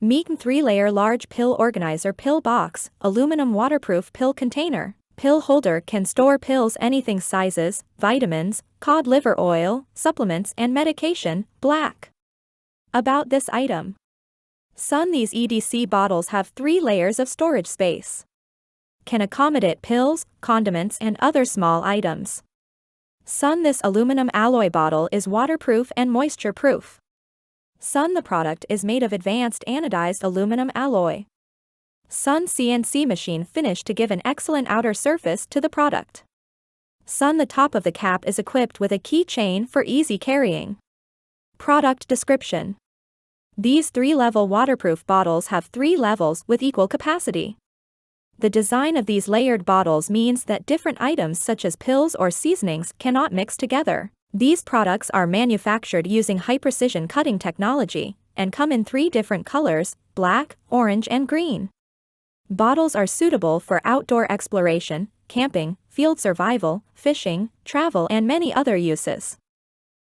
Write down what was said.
MEECN 3-layer large pill organizer pill box, aluminum waterproof pill container. Pill holder can store pills anything sizes, vitamins, cod liver oil, supplements and medication, black. About this item. These EDC bottles have 3 layers of storage space. Can accommodate pills, condiments and other small items. This aluminum alloy bottle is waterproof and moisture-proof. The product is made of advanced anodized aluminum alloy. CNC machine finish to give an excellent outer surface to the product. The top of the cap is equipped with a keychain for easy carrying. Product description. These 3-level waterproof bottles have 3 levels with equal capacity. The design of these layered bottles means that different items such as pills or seasonings cannot mix together. These products are manufactured using high-precision cutting technology and come in 3 different colors: black, orange and green. Bottles are suitable for outdoor exploration, camping, field survival, fishing, travel and many other uses.